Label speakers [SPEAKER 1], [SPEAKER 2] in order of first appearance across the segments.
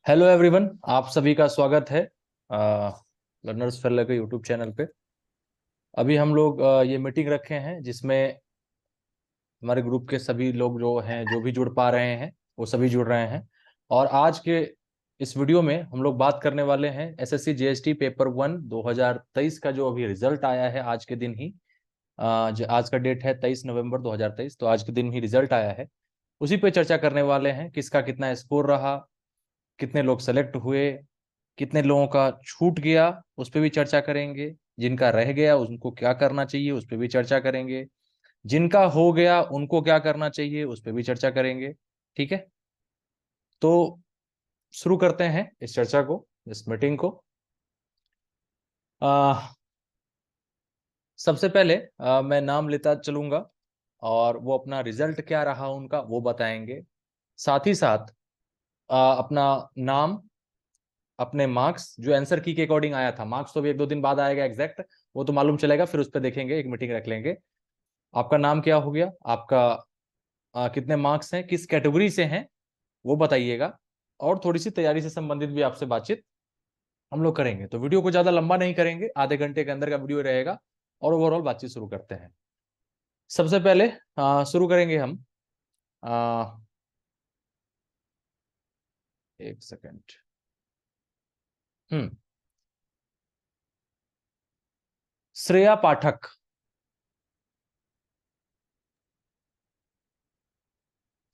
[SPEAKER 1] Hello everyone, आप सभी का स्वागत है लर्नर्स फेयर के यूट्यूब चैनल पे। अभी हम लोग ये मीटिंग रखे हैं जिसमें हमारे ग्रुप के सभी लोग जो हैं, जो भी जुड़ पा रहे हैं वो सभी जुड़ रहे हैं। और आज के इस वीडियो में हम लोग बात करने वाले हैं एसएससी जीएसटी पेपर 1 2023 का जो अभी रिजल्ट आया है आज के दिन ही। आज का डेट है 23 नवंबर 2023, तो आज के दिन ही रिजल्ट आया है। उसी पे चर्चा करने वाले हैं, किसका कितना स्कोर रहा, कितने लोग सेलेक्ट हुए, कितने लोगों का छूट गया उस पर भी चर्चा करेंगे, जिनका रह गया उनको क्या करना चाहिए उस पर भी चर्चा करेंगे, जिनका हो गया उनको क्या करना चाहिए उस पर भी चर्चा करेंगे। ठीक है, तो शुरू करते हैं इस चर्चा को, इस मीटिंग को। आ, सबसे पहले मैं नाम लेता चलूंगा और वो अपना रिजल्ट क्या रहा उनका वो बताएंगे। साथ ही साथ अपना नाम, अपने मार्क्स जो आंसर की के अकॉर्डिंग आया था, मार्क्स तो भी 1-2 दिन बाद आएगा एग्जैक्ट, वो तो मालूम चलेगा, फिर उस पर देखेंगे, एक मीटिंग रख लेंगे। आपका नाम क्या हो गया, आपका कितने मार्क्स हैं, किस कैटेगरी से हैं वो बताइएगा, और थोड़ी सी तैयारी से संबंधित भी आपसे बातचीत हम लोग करेंगे। तो वीडियो को ज्यादा लंबा नहीं करेंगे, आधे घंटे के अंदर का वीडियो रहेगा, और ओवरऑल बातचीत शुरू करते हैं। सबसे पहले शुरू करेंगे हम। आ, एक सेकेंड। हम्म श्रेया पाठक।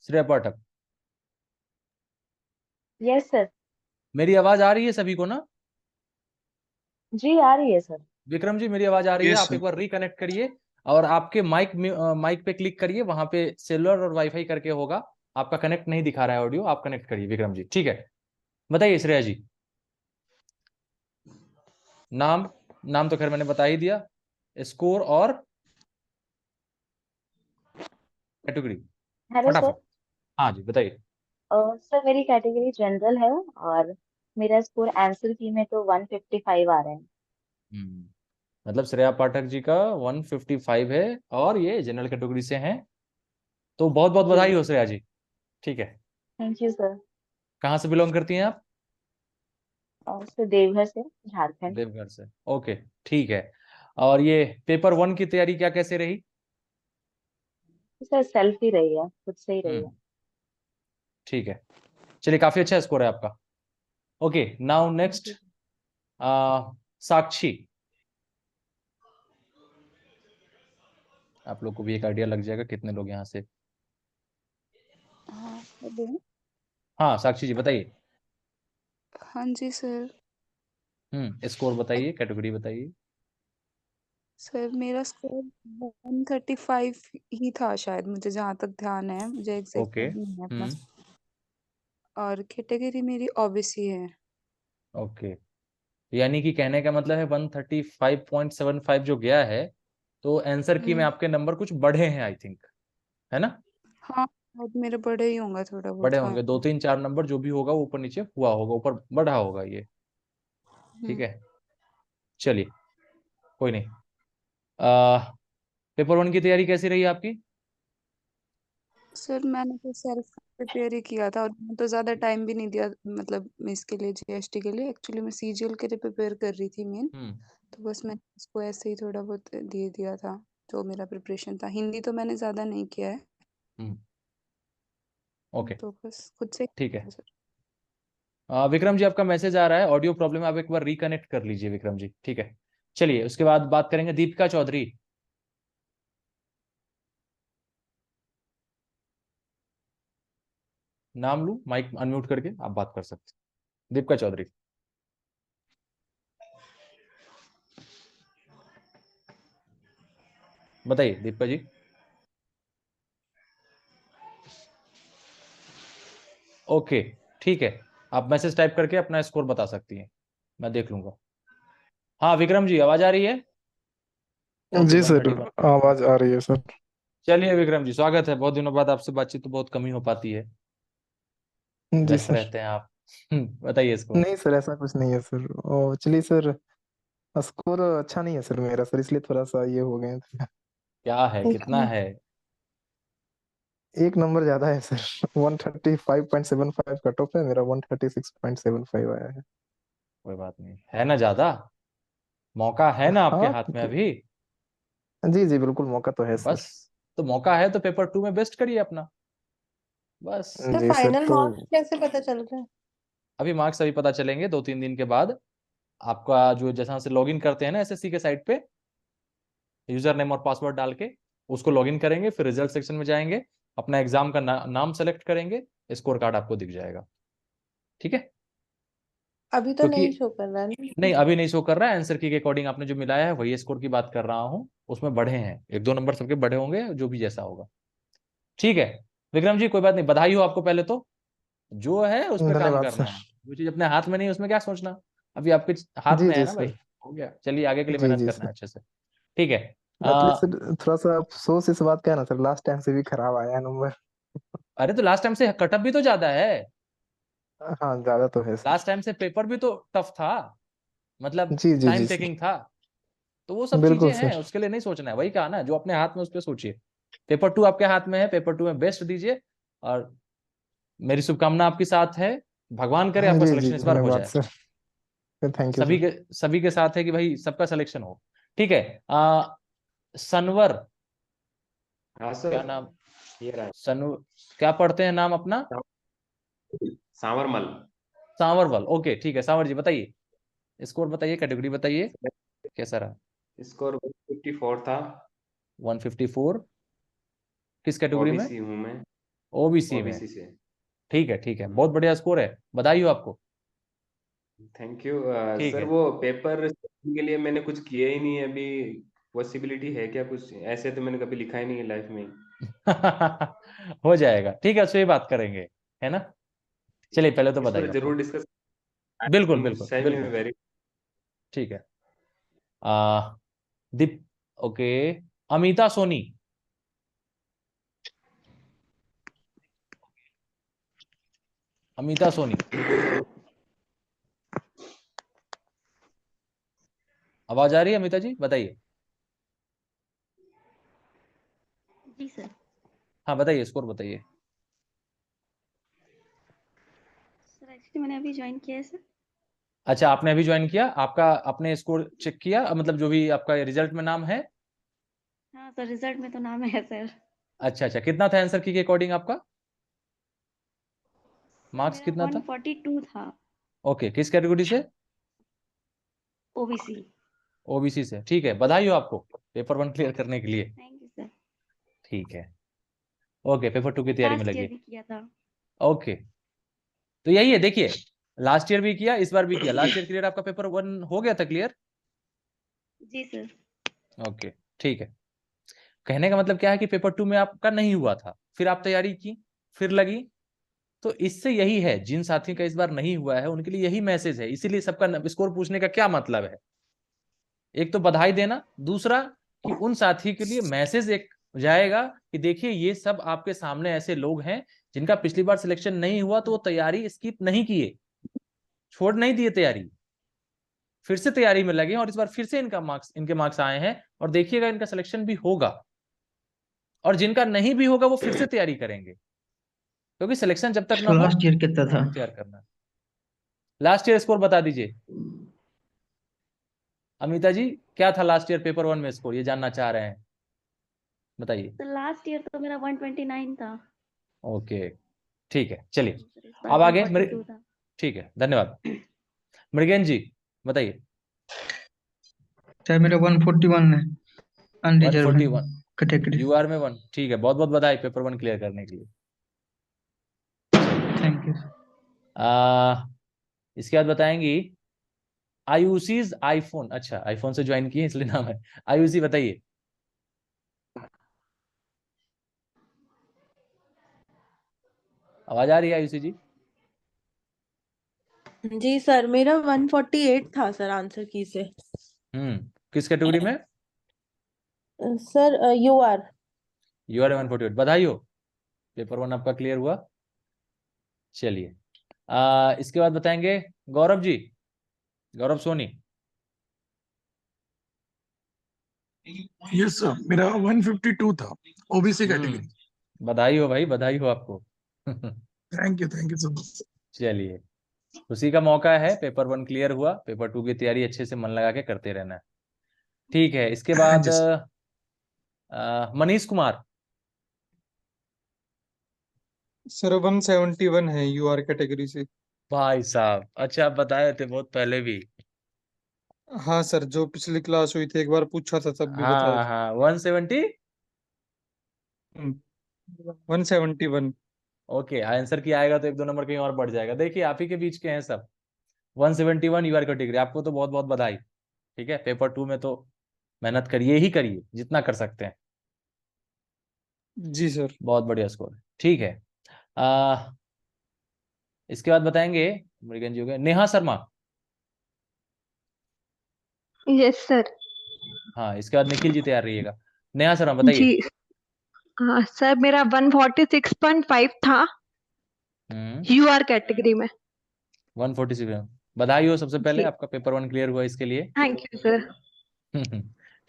[SPEAKER 1] श्रेया पाठक,
[SPEAKER 2] यस सर।
[SPEAKER 1] मेरी आवाज आ रही है सभी को ना?
[SPEAKER 2] जी आ रही है सर।
[SPEAKER 1] विक्रम जी, मेरी आवाज आ रही है?
[SPEAKER 3] यस
[SPEAKER 1] आप
[SPEAKER 3] सर।
[SPEAKER 1] एक बार रिकनेक्ट करिए और आपके माइक पे क्लिक करिए, वहां पे सेलुलर और वाईफाई करके होगा। आपका कनेक्ट नहीं दिखा रहा है ऑडियो, आप कनेक्ट करिए विक्रम जी। ठीक है, बताइए श्रेया जी। नाम, नाम तो खैर मैंने बता ही दिया। स्कोर और कैटेगरी
[SPEAKER 2] हेलो सर।
[SPEAKER 1] फटाफट। हाँ जी, बताइए।
[SPEAKER 2] सर मेरी कैटेगरी जनरल है और मेरा स्कोर आंसर की में तो 155 आ रहे हैं।
[SPEAKER 1] मतलब श्रेया पाठक जी का 155 है और ये जनरल कैटेगरी से हैं, तो बहुत बहुत
[SPEAKER 2] जी
[SPEAKER 1] बधाई हो श्रेया जी। ठीक है,
[SPEAKER 2] थैंक यू सर।
[SPEAKER 1] कहाँ से बिलोंग करती हैं आप?
[SPEAKER 2] सर देवघर से, झारखंड।
[SPEAKER 1] देवघर से, ओके। ठीक है, और ये पेपर 1 की तैयारी क्या कैसे रही?
[SPEAKER 2] सर सेल्फ ही रही है, खुद से ही रही है।
[SPEAKER 1] हम्म ठीक है, चलिए, काफी अच्छा स्कोर है आपका। Okay, now
[SPEAKER 2] thank
[SPEAKER 1] next.
[SPEAKER 2] You.
[SPEAKER 1] Sakshi. आप लोग को भी एक आइडिया लग जाएगा कितने लोग यहाँ से।
[SPEAKER 4] हाँ हेलो।
[SPEAKER 1] हाँ साक्षी जी, बताइए।
[SPEAKER 4] हाँ जी सर।
[SPEAKER 1] स्कोर बताइए, कैटेगरी बताइए।
[SPEAKER 4] सर मेरा स्कोर 135 ही था शायद, मुझे जहाँ तक ध्यान है, मुझे एग्जैक्ट
[SPEAKER 1] ओके।
[SPEAKER 4] नहीं है अपना।
[SPEAKER 1] हम्म
[SPEAKER 4] और कैटेगरी मेरी ओबीसी है।
[SPEAKER 1] ओके, यानी कि कहने का मतलब है 135.75 जो गया है, तो आंसर की में
[SPEAKER 4] हम्म।
[SPEAKER 1] आपके नंबर कुछ बढ़े हैं आई थिंक, है ना?
[SPEAKER 4] हाँ शायद मेरे बड़े ही होंगे थोड़ा
[SPEAKER 1] बड़े
[SPEAKER 4] बहुत, हाँ।
[SPEAKER 1] होंगे, 2-3-4 नंबर जो भी होगा वो ऊपर नीचे हुआ होगा, ऊपर बढ़ा होगा ये। ठीक
[SPEAKER 4] हम्म।
[SPEAKER 1] है, चलिए, कोई नहीं। आ, पेपर 1 की तैयारी कैसी रही आपकी?
[SPEAKER 4] सर मैंने तो सेल्फ प्रिपेयर ही किया था और मैंने तो ज़्यादा टाइम भी नहीं दिया, मतलब इसके लिए, जीएसटी के लिए। एक्चुअली मैं सीजीएल के लिए प्रिपेयर कर रही थी मेन।
[SPEAKER 1] हम्म
[SPEAKER 4] तो बस मैंने उसको ऐसे ही थोड़ा बहुत दे दिया था, जो मेरा प्रिपरेशन था। हिंदी तो मैंने ज़्यादा नहीं किया है।
[SPEAKER 1] हम्म ओके,
[SPEAKER 4] तो बस खुद से
[SPEAKER 1] ठीक है।
[SPEAKER 4] सर।
[SPEAKER 1] विक्रम जी, आपका मैसेज आ रहा है, ऑडियो प्रॉब्लम है, आप एक बार रिकनेक्ट कर लीजिए विक्रम जी। ठीक है, चलिए, उसके बाद बात करेंगे दीपिका चौधरी। नाम लूं, माइक अनम्यूट करके आप बात कर सकते हैं, दीपिका चौधरी। बताइए दीपिका जी। ओके, ठीक है, आप मैसेज टाइप करके अपना स्कोर बता सकती हैं, मैं देख लूंगा। हाँ विक्रम जी, आवाज आ रही है? ओके,
[SPEAKER 3] जी सर,
[SPEAKER 1] 131।
[SPEAKER 3] आवाज आ रही है सर।
[SPEAKER 1] चलिए विक्रम जी, स्वागत है, बहुत दिनों बाद आपसे बातचीत तो बहुत कम ही हो पाती है,
[SPEAKER 3] जी
[SPEAKER 1] व्यस्त
[SPEAKER 3] सर।
[SPEAKER 1] रहते हैं आप। बताइए स्कोर।
[SPEAKER 3] नहीं सर, ऐसा कुछ नहीं है सर। चलिए सर, स्कोर अच्छा नहीं है सर मेरा सर, इसलिए थोड़ा सा ये हो गए थे।
[SPEAKER 1] क्या है, कितना
[SPEAKER 3] एक
[SPEAKER 1] है?
[SPEAKER 3] एक नंबर ज्यादा है सर। 135.75 कट ऑफ है मेरा, 136.75 आया है।
[SPEAKER 1] कोई बात नहीं, है ना ज्यादा, मौका है ना आपके
[SPEAKER 3] हाँ
[SPEAKER 1] हाथ में अभी।
[SPEAKER 3] जी जी बिल्कुल, मौका तो है
[SPEAKER 1] बस,
[SPEAKER 3] सर।
[SPEAKER 1] तो मौका है तो पेपर 2 में बेस्ट करिए अपना, बस।
[SPEAKER 5] तो
[SPEAKER 3] जी सर,
[SPEAKER 5] फाइनल
[SPEAKER 3] तो
[SPEAKER 5] मार्क्स कैसे पता चल रहा है?
[SPEAKER 1] अभी मार्क्स अभी पता चलेंगे 2-3 दिन के बाद। आपका जो जैसा से लॉगिन करते हैं ना एसएससी के साइट पे, यूजर नेम और पासवर्ड डाल के उसको लॉगिन करेंगे, फिर रिजल्ट सेक्शन में जाएंगे, अपना एग्जाम का नाम सेलेक्ट करेंगे, स्कोर कार्ड आपको दिख जाएगा। ठीक है,
[SPEAKER 5] अभी तो
[SPEAKER 1] क्योंकि
[SPEAKER 5] नहीं शो कर रहा है ना?
[SPEAKER 1] नहीं अभी नहीं शो कर रहा है, आंसर की के अकॉर्डिंग आपने जो मिलाया है वही स्कोर की बात कर रहा हूँ, उसमें बढ़े हैं 1-2 नंबर सबके बढ़े होंगे, जो भी जैसा होगा। ठीक है विक्रम जी, कोई बात नहीं, बधाई हो आपको पहले तो, जो है उस पर काम
[SPEAKER 3] धन्यवाद
[SPEAKER 1] करना
[SPEAKER 3] सर।
[SPEAKER 1] है, जो चीज अपने हाथ में नहीं है उसमें क्या सोचना, अभी आपके हाथ
[SPEAKER 3] जी
[SPEAKER 1] में है
[SPEAKER 3] जी
[SPEAKER 1] ना भाई,
[SPEAKER 3] सर।
[SPEAKER 1] हो गया, चलिए आगे के लिए
[SPEAKER 3] जी
[SPEAKER 1] मेहनत
[SPEAKER 3] जी
[SPEAKER 1] करना है
[SPEAKER 3] सर।
[SPEAKER 1] अच्छे से। ठीक है।
[SPEAKER 3] एटलीस्ट सर थोड़ा सा अफसोस इस बात का है ना सर, लास्ट टाइम से भी खराब आया है नंबर।
[SPEAKER 1] अरे तो लास्ट टाइम से कटअप भी तो ज्यादा है,
[SPEAKER 3] हाँ ज्यादा तो है सर।
[SPEAKER 1] लास्ट टाइम से पेपर भी तो टफ था, मतलब
[SPEAKER 3] जी जी
[SPEAKER 1] टाइम
[SPEAKER 3] जी सर।
[SPEAKER 1] टेकिंग था, तो वो सब चीजें
[SPEAKER 3] बिल्कुल
[SPEAKER 1] हैं,
[SPEAKER 3] सर।
[SPEAKER 1] उसके लिए नहीं सोचना है, वही कहा ना, जो अपने हाथ में उस पर सोचिए। पेपर 2 आपके हाथ में है, पेपर 2 में बेस्ट दीजिए, और मेरी शुभकामना आपके साथ है, भगवान करे आपका
[SPEAKER 3] जी जी
[SPEAKER 1] सिलेक्शन इस बार हो
[SPEAKER 3] धन्यवाद
[SPEAKER 1] जाए।
[SPEAKER 3] सर। थैंक यू
[SPEAKER 1] सभी
[SPEAKER 3] सर।
[SPEAKER 1] के सभी के साथ है कि भाई सबका सिलेक्शन हो। ठीक है। सनवर,
[SPEAKER 6] हाँ
[SPEAKER 1] क्या
[SPEAKER 6] सर,
[SPEAKER 1] नाम,
[SPEAKER 6] ये रहा
[SPEAKER 1] सनु, क्या पढ़ते हैं नाम अपना,
[SPEAKER 6] सांवरमल।
[SPEAKER 1] सांवरवल, ओके ठीक है, सांवर जी बताइए, स्कोर बताइए, कैटेगरी बताइए, कैसा रहा।
[SPEAKER 6] स्कोर 154 था।
[SPEAKER 1] 154, किस कैटेगरी में,
[SPEAKER 6] ओबीसी हूँ मैं,
[SPEAKER 1] ओबीसी में,
[SPEAKER 6] ओबीसी से।
[SPEAKER 1] ठीक है ठीक है, बहुत बढ़िया स्कोर है, बधाई हो आपको।
[SPEAKER 6] थैंक यू
[SPEAKER 1] ठीक
[SPEAKER 6] सर।
[SPEAKER 1] है।
[SPEAKER 6] वो पेपर के लिए मैंने कुछ किया ही नहीं है अभी, पॉसिबिलिटी है क्या कुछ? ऐसे तो मैंने कभी लिखा ही नहीं है लाइफ में।
[SPEAKER 1] हो जाएगा, ठीक है, उससे ही बात करेंगे, है ना। चलिए पहले तो
[SPEAKER 6] इस
[SPEAKER 1] बधाई
[SPEAKER 6] पर
[SPEAKER 1] आपको।
[SPEAKER 6] जरूर डिस्कस।
[SPEAKER 1] बिल्कुल बिल्कुल
[SPEAKER 6] सही में
[SPEAKER 1] बिल्कुल।
[SPEAKER 6] वेरी।
[SPEAKER 1] ठीक है। दीप, ओके, अमिता सोनी, अमिता सोनी, आवाज आ रही है अमिता जी, बताइए।
[SPEAKER 7] जी सर।
[SPEAKER 1] हाँ बताइए, स्कोर बताइए।
[SPEAKER 7] सर एक्चुअली मैंने अभी ज्वाइन किया है सर।
[SPEAKER 1] अच्छा आपने अभी ज्वाइन किया, आपका आपने स्कोर चेक किया, मतलब जो भी आपका रिजल्ट में नाम है।
[SPEAKER 7] हाँ सर, रिजल्ट में तो नाम है सर।
[SPEAKER 1] अच्छा अच्छा, कितना था आंसर की के अकॉर्डिंग आपका,
[SPEAKER 7] सर
[SPEAKER 1] मार्क्स
[SPEAKER 7] मेरा
[SPEAKER 1] कितना था।
[SPEAKER 7] 142 था।
[SPEAKER 1] ओके, किस कैटेगरी से,
[SPEAKER 7] ओबीसी।
[SPEAKER 1] ओबीसी से, ठीक है, बधाई हो आपको पेपर 1 क्लियर करने के लिए।
[SPEAKER 7] Thank you sir.
[SPEAKER 1] ठीक है, ओके, पेपर 2 की
[SPEAKER 7] मैंने
[SPEAKER 1] तैयारी में
[SPEAKER 7] लास्ट ईयर
[SPEAKER 1] लगिए।
[SPEAKER 7] भी किया था।
[SPEAKER 1] ओके, तो यही है, देखिए, लास्ट ईयर भी किया, इस बार भी किया, लास्ट ईयर क्लियर, आपका पेपर 1 हो गया था क्लियर।
[SPEAKER 7] जी सर।
[SPEAKER 1] ओके, ठीक है, कहने का मतलब क्या है कि पेपर 2 में आपका नहीं हुआ था, फिर आप तैयारी की, फिर लगी, तो इससे यही है, जिन साथियों का इस बार नहीं हुआ है उनके लिए यही मैसेज है, इसीलिए सबका स्कोर पूछने का क्या मतलब है, एक तो बधाई देना, दूसरा कि उन साथी के लिए मैसेज एक जाएगा कि देखिए ये सब आपके सामने ऐसे लोग हैं जिनका पिछली बार सिलेक्शन नहीं हुआ, तो वो तैयारी स्किप नहीं किए, छोड़ नहीं दिए तैयारी, फिर से तैयारी में लगे, और इस बार फिर से इनके मार्क्स आए हैं, और देखिएगा इनका सिलेक्शन भी होगा, और जिनका नहीं भी होगा वो फिर से तैयारी करेंगे, क्योंकि सिलेक्शन जब तक ना हो
[SPEAKER 8] लास्ट ईयर कितना था?
[SPEAKER 1] तैयार करना। लास्ट ईयर स्कोर बता दीजिए अमिता जी, क्या था लास्ट ईयर पेपर 1 में स्कोर, ये जानना चाह रहे हैं, बताइए।
[SPEAKER 7] सर लास्ट ईयर तो मेरा 129 था।
[SPEAKER 1] ओके, ठीक है, चलिए
[SPEAKER 7] सर इस बार
[SPEAKER 1] अब आगे
[SPEAKER 7] 142 था।
[SPEAKER 1] ठीक है, धन्यवाद। मृगेन जी बताइए।
[SPEAKER 8] सर मेरा 141 है, अनरिजर्व है
[SPEAKER 1] 141,
[SPEAKER 8] कैटेगरी।
[SPEAKER 1] यूआर में 1, ठीक है, बहुत बहुत बधाई पेपर 1 क्लियर करने के लिए। चलिए
[SPEAKER 8] थैंक यू।
[SPEAKER 1] इसके बाद बताएंगी आयुषीज आईफोन, अच्छा आईफोन से ज्वाइन किए इसलिए नाम है आयुषी, बताइए। आवाज आ रही है आयुषी जी।
[SPEAKER 5] जी सर, मेरा 148 था सर आंसर की से।
[SPEAKER 1] किस कैटेगरी में,
[SPEAKER 5] सर यूआर।
[SPEAKER 1] यूआर 148, बधाई हो, पेपर 1 आपका क्लियर हुआ। चलिए इसके बाद बताएंगे गौरव जी, गौरव सोनी।
[SPEAKER 9] यस सर, मेरा 152 था, ओबीसी
[SPEAKER 1] हम्म
[SPEAKER 9] कैटेगरी।
[SPEAKER 1] बधाई हो भाई, बधाई हो आपको।
[SPEAKER 9] Thank you so much.
[SPEAKER 1] चलिए, खुशी का मौका है, पेपर 1 क्लियर हुआ, पेपर 2 की तैयारी अच्छे से मन लगा के करते रहना है। ठीक है, इसके
[SPEAKER 9] हाँ
[SPEAKER 1] बाद
[SPEAKER 9] जी सर।
[SPEAKER 1] मनीष कुमार।
[SPEAKER 8] सर 171 है यूआर कैटेगरी से।
[SPEAKER 1] भाई साहब, अच्छा, आप बताए थे बहुत पहले भी।
[SPEAKER 8] हाँ सर, जो पिछली क्लास हुई थी एक बार पूछा था तब भी बताया
[SPEAKER 1] हाँ
[SPEAKER 8] था।
[SPEAKER 1] हाँ, 170।
[SPEAKER 8] 171।
[SPEAKER 1] ओके, आंसर की आएगा तो 1-2 नंबर कहीं और बढ़ जाएगा। देखिए, आप ही के बीच के हैं सब। 171 यूआर कैटेगरी, आपको तो बहुत बहुत बधाई। ठीक है, पेपर 2 में तो मेहनत करिए ही करिए, जितना कर सकते हैं।
[SPEAKER 8] जी सर।
[SPEAKER 1] बहुत बढ़िया स्कोर है। ठीक है, आ, इसके बाद बताएंगे, मृगन जी हो गए, नेहा शर्मा।
[SPEAKER 10] Yes sir.
[SPEAKER 1] हाँ, इसके बाद निखिल जी तैयार रहिएगा। नेहा शर्मा
[SPEAKER 10] जी
[SPEAKER 1] बताइए।
[SPEAKER 10] हाँ सर, मेरा 146.5 था यूआर कैटेगरी में।
[SPEAKER 1] 146। बधाई हो सबसे पहले,
[SPEAKER 10] जी
[SPEAKER 1] आपका पेपर 1 क्लियर हुआ इसके लिए।
[SPEAKER 10] Thank you sir.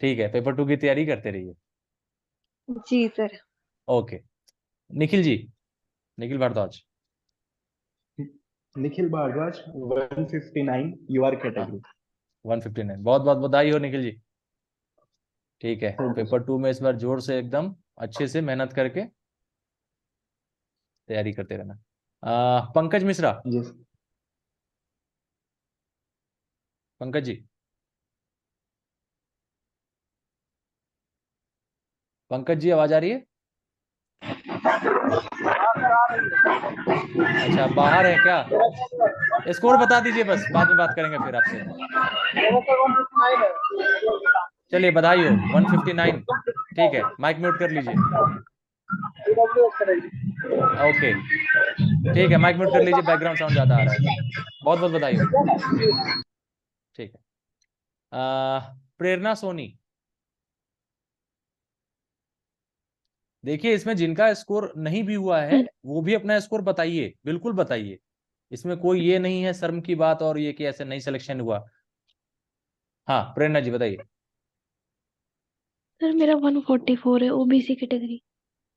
[SPEAKER 1] ठीक है, पेपर 2 की तैयारी करते रहिए।
[SPEAKER 10] जी सर।
[SPEAKER 1] ओके, निखिल जी, निखिल भारद्वाज।
[SPEAKER 11] निखिल भारद्वाज 159 यूआर
[SPEAKER 1] हाँ,
[SPEAKER 11] कैटेगरी।
[SPEAKER 1] 159, बहुत बहुत बधाई हो निखिल जी। ठीक है,
[SPEAKER 11] थैंक यू
[SPEAKER 1] पेपर
[SPEAKER 11] सर।
[SPEAKER 1] 2 में इस बार जोर से एकदम अच्छे से मेहनत करके तैयारी करते रहना। पंकज मिश्रा।
[SPEAKER 11] जी
[SPEAKER 1] पंकज जी, पंकज जी, आवाज आ रही है? अच्छा, बाहर है क्या? स्कोर बता दीजिए बस, बाद में बात करेंगे फिर आपसे। चलिए, बधाई हो, 159। ठीक है, माइक म्यूट कर लीजिए। ओके, ठीक है, माइक म्यूट कर लीजिए, बैकग्राउंड साउंड ज्यादा आ रहा है। बहुत बहुत बधाई हो। ठीक है, प्रेरणा सोनी। देखिए, इसमें जिनका स्कोर नहीं भी हुआ है वो भी अपना स्कोर बताइए, बिल्कुल बताइए। इसमें कोई ये नहीं है शर्म की बात और ये कि ऐसे नहीं सिलेक्शन हुआ। हाँ, प्रेरणा जी बताइए।
[SPEAKER 10] सर मेरा 144 है ओबीसी कैटेगरी।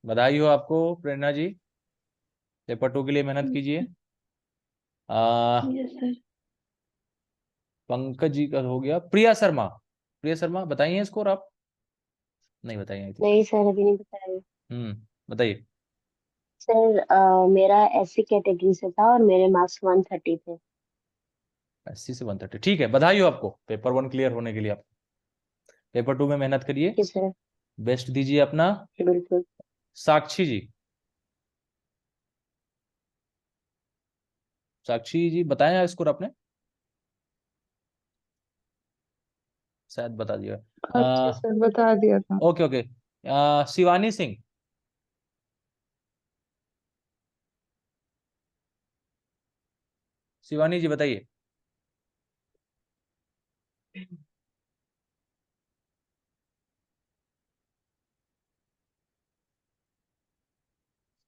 [SPEAKER 1] बधाई हो आपको प्रेरणा जी, पेपर 2 के लिए मेहनत कीजिए।
[SPEAKER 10] Yes sir.
[SPEAKER 1] पंकज जी का हो गया। प्रिया शर्मा, प्रिया शर्मा बताइए स्कोर आप। नहीं बताइए, आई थिंक।
[SPEAKER 2] नहीं सर, अभी नहीं बताया।
[SPEAKER 1] बताइए।
[SPEAKER 2] सर मेरा एससी कैटेगरी से था और मेरे मार्क्स 130 थे।
[SPEAKER 1] 80 से 130, ठीक है, बधाई हो आपको पेपर 1 क्लियर होने के लिए। आप पेपर 2 में मेहनत करिए,
[SPEAKER 2] जी सर।
[SPEAKER 1] बेस्ट दीजिए अपना।
[SPEAKER 2] बिल्कुल।
[SPEAKER 1] साक्षी जी, साक्षी जी बताएं स्कोर आपने, शायद बता दिया।
[SPEAKER 4] अच्छा सर, बता दिया था।
[SPEAKER 1] Okay okay, Shivani Singh. शिवानी जी बताइए।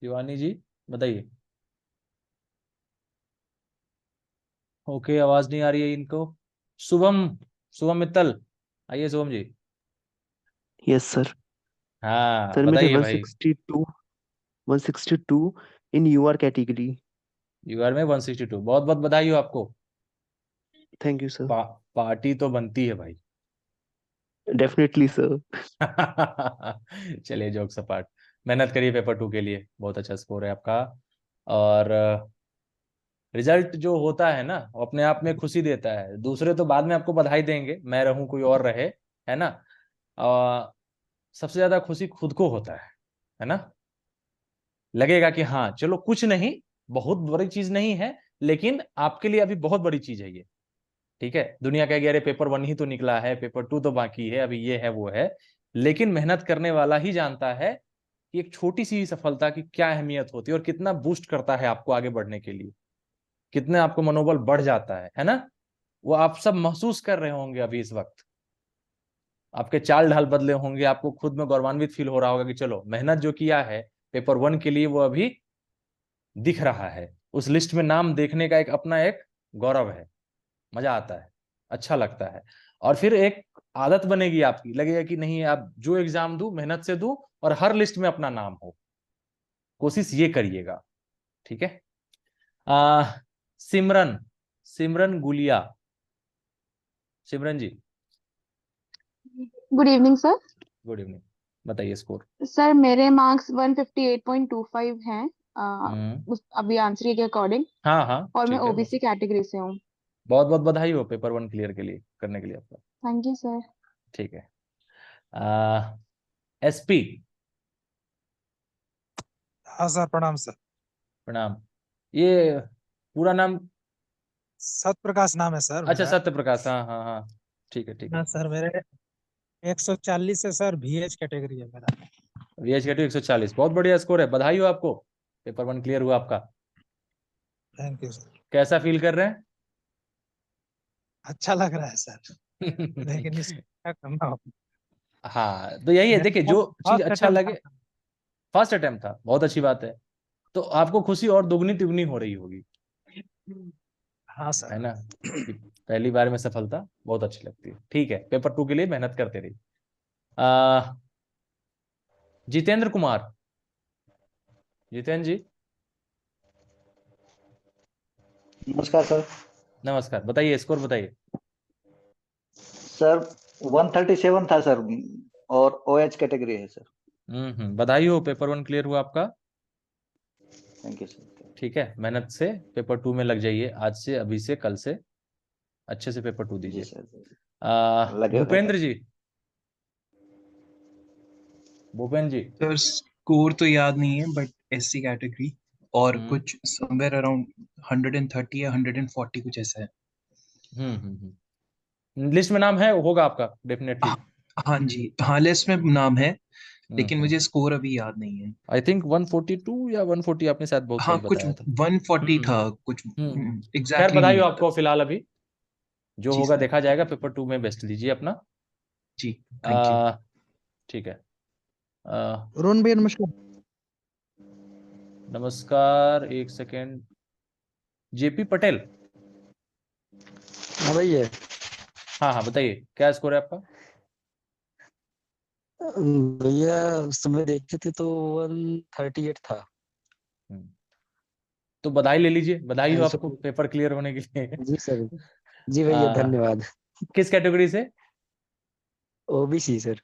[SPEAKER 1] शिवानी जी बताइए। ओके, आवाज नहीं आ रही है इनको। शुभम, शुभम मित्तल, आइए शुभम जी।
[SPEAKER 12] Yes sir.
[SPEAKER 1] हाँ,
[SPEAKER 12] सर मेरे
[SPEAKER 1] बताइए भाई।
[SPEAKER 12] 162 इन यूआर कैटेगरी।
[SPEAKER 1] यूआर में 162, बहुत बहुत बधाई हो आपको।
[SPEAKER 12] Thank you sir.
[SPEAKER 1] पार्टी तो बनती है भाई।
[SPEAKER 12] Definitely sir.
[SPEAKER 1] चलिए, जोक सपाट, मेहनत करिए पेपर 2 के लिए, बहुत अच्छा स्कोर है आपका। और रिजल्ट जो होता है ना, वो अपने आप में खुशी देता है। दूसरे तो बाद में आपको बधाई देंगे, मैं रहूं कोई और रहे, है ना। सबसे ज्यादा खुशी खुद को होता है ना। लगेगा कि हाँ चलो, कुछ नहीं, बहुत बड़ी चीज नहीं है, लेकिन आपके लिए अभी बहुत बड़ी चीज है ये। ठीक है, दुनिया कहेगी अरे पेपर 1 ही तो निकला है, पेपर 2 तो बाकी है, अभी ये है वो है। लेकिन मेहनत करने वाला ही जानता है कि एक छोटी सी सफलता की क्या अहमियत होती है और कितना बूस्ट करता है आपको आगे बढ़ने के लिए, कितने आपको मनोबल बढ़ जाता है ना। वो आप सब महसूस कर रहे होंगे अभी इस वक्त, आपके चाल ढाल बदले होंगे, आपको खुद में गौरवान्वित फील हो रहा होगा कि चलो, मेहनत जो किया है पेपर 1 के लिए वो अभी दिख रहा है। उस लिस्ट में नाम देखने का एक अपना एक गौरव है, मजा आता है, अच्छा लगता है। और फिर एक आदत बनेगी आपकी, लगेगा कि नहीं, आप जो एग्जाम दूं मेहनत से दूं और हर लिस्ट में अपना नाम हो। कोशिश ये करिएगा, ठीक है। Simran, Simran Gulia, Simran ji
[SPEAKER 13] good evening sir.
[SPEAKER 1] Good evening, बताइए स्कोर।
[SPEAKER 13] सर मेरे मार्क्स 158.25 हैं अभी आंसर के अकॉर्डिंग,
[SPEAKER 1] हाँ हाँ
[SPEAKER 13] और मैं
[SPEAKER 1] ठीक है,
[SPEAKER 13] ओबीसी कैटेगरी से हूँ।
[SPEAKER 1] बहुत बहुत बधाई हो पेपर 1 क्लियर के लिए करने के लिए आपका,
[SPEAKER 13] थैंक यू सर।
[SPEAKER 1] ठीक है। एसपी,
[SPEAKER 14] हाँ सर, प्रणाम सर।
[SPEAKER 1] प्रणाम। ये पूरा नाम?
[SPEAKER 14] सत्य प्रकाश नाम है सर
[SPEAKER 1] अच्छा,
[SPEAKER 14] मेरा।
[SPEAKER 1] सत्य प्रकाश, हाँ हाँ हाँ, ठीक है ठीक है।
[SPEAKER 14] हाँ सर, मेरे 140 है सर, VH कैटेगरी है मेरा।
[SPEAKER 1] VH कैटेगरी 140, बहुत बढ़िया स्कोर है, बधाई हो आपको, पेपर 1 क्लियर हुआ आपका।
[SPEAKER 14] Thank you sir.
[SPEAKER 1] कैसा फील कर रहे हैं?
[SPEAKER 14] अच्छा लग रहा है सर, लेकिन इसको क्या करना हो।
[SPEAKER 1] हाँ तो यही है, देखिए जो चीज अच्छा लगे। फर्स्ट अटेम्प्ट था, बहुत अच्छी बात है, तो आपको खुशी और दुगनी तिगुनी हो रही होगी,
[SPEAKER 14] हाँ सर,
[SPEAKER 1] है ना, कि पहली बार में सफलता बहुत अच्छी लगती है। ठीक है, पेपर 2 के लिए मेहनत करते रहिए। जितेंद्र कुमार, जितेंद्र जी
[SPEAKER 15] नमस्कार सर।
[SPEAKER 1] नमस्कार, बताइए स्कोर बताइए।
[SPEAKER 15] सर 137 था सर, और OH कैटेगरी है सर।
[SPEAKER 1] बधाई हो, पेपर 1 क्लियर हुआ आपका।
[SPEAKER 15] Thank you sir.
[SPEAKER 1] ठीक है, मेहनत से पेपर 2 में लग जाइए, आज से, अभी से, कल से अच्छे से पेपर 2 दीजिए। भूपेंद्र जी, भूपेंद्र जी।
[SPEAKER 16] सर स्कोर तो याद नहीं है, बट SC कैटेगरी और कुछ समवेयर अराउंड 130 या 140 कुछ ऐसा है।
[SPEAKER 1] लिस्ट में नाम है, होगा आपका डेफिनेटली।
[SPEAKER 16] हाँ जी, हाँ लिस्ट में नाम है, लेकिन मुझे स्कोर अभी याद नहीं है।
[SPEAKER 1] आई थिंक 142 या 140 आपने शायद बहुत
[SPEAKER 16] हाँ
[SPEAKER 1] सही
[SPEAKER 16] कुछ
[SPEAKER 1] बताया था।
[SPEAKER 16] 140 था कुछ
[SPEAKER 1] खैर
[SPEAKER 16] एग्जैक्टली
[SPEAKER 1] बधाई
[SPEAKER 16] नहीं
[SPEAKER 1] हो
[SPEAKER 16] याद।
[SPEAKER 1] आपको, फिलहाल अभी जो
[SPEAKER 16] जी
[SPEAKER 1] होगा
[SPEAKER 16] सर।
[SPEAKER 1] देखा जाएगा, पेपर 2 में बेस्ट दीजिए अपना।
[SPEAKER 16] जी थैंक यू।
[SPEAKER 1] ठीक है।
[SPEAKER 17] रोहन भैया नमस्कार।
[SPEAKER 1] नमस्कार, एक सेकेंड। JP पटेल।
[SPEAKER 17] हाँ भैया।
[SPEAKER 1] हाँ हाँ बताइए, क्या स्कोर है आपका?
[SPEAKER 17] भैया उस समय देखे थे तो 138 था।
[SPEAKER 1] तो बधाई ले लीजिए, बधाई हो
[SPEAKER 17] ऐसा
[SPEAKER 1] आपको पेपर क्लियर होने के लिए।
[SPEAKER 17] जी सर, जी भैया धन्यवाद।
[SPEAKER 1] किस कैटेगरी से?
[SPEAKER 17] OBC sir.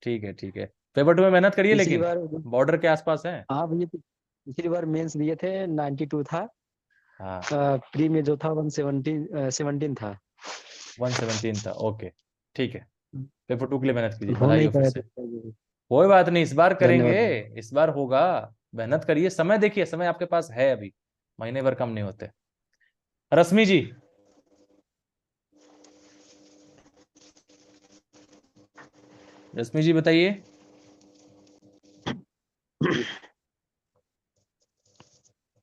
[SPEAKER 1] ठीक है ठीक है, पेपर 2 में मेहनत करिए,
[SPEAKER 17] पिछली
[SPEAKER 1] लेकिन
[SPEAKER 17] बार
[SPEAKER 1] बॉर्डर के आसपास है।
[SPEAKER 17] हाँ भैया, पिछली बार मेंस दिए थे 92 था।
[SPEAKER 1] हाँ
[SPEAKER 17] प्री में जो था 117 था।
[SPEAKER 1] 117 था, ओके ठीक है। पेपर 2 के लिए मेहनत कीजिए,
[SPEAKER 17] हो
[SPEAKER 1] बधाई
[SPEAKER 17] नहीं
[SPEAKER 1] हो फिर
[SPEAKER 17] पाया
[SPEAKER 1] से।
[SPEAKER 17] था।
[SPEAKER 1] कोई बात नहीं, इस बार करेंगे,
[SPEAKER 17] धन्यवाद।
[SPEAKER 1] इस बार होगा। मेहनत करिए, समय देखिए, समय आपके पास है अभी, महीने भर कम नहीं होते। रश्मि जी। रश्मि जी बताइए।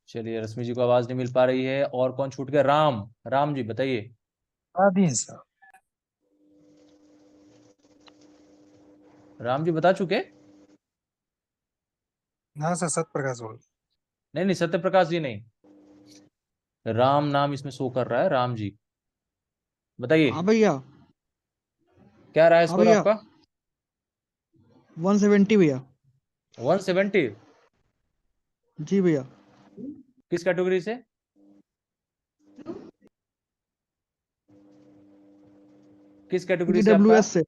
[SPEAKER 1] चलिए, रश्मि जी को आवाज नहीं मिल पा रही है, और कौन छूट गया? राम, राम जी बताइए।
[SPEAKER 14] सर
[SPEAKER 1] राम जी बता चुके?
[SPEAKER 14] हाँ सर, सत्य प्रकाश बोल।
[SPEAKER 1] नहीं नहीं, सत्य प्रकाश जी नहीं, राम नाम इसमें शो कर रहा है, राम जी बताइए।
[SPEAKER 17] हाँ भैया।
[SPEAKER 1] क्या रहा है
[SPEAKER 17] हाँ
[SPEAKER 1] स्कोर
[SPEAKER 17] भैया।
[SPEAKER 1] आपका?
[SPEAKER 17] 170 भैया।
[SPEAKER 1] 170?
[SPEAKER 17] जी भैया।
[SPEAKER 1] किस कैटेगरी से? किस कैटेगरी से आपका?
[SPEAKER 17] EWS से।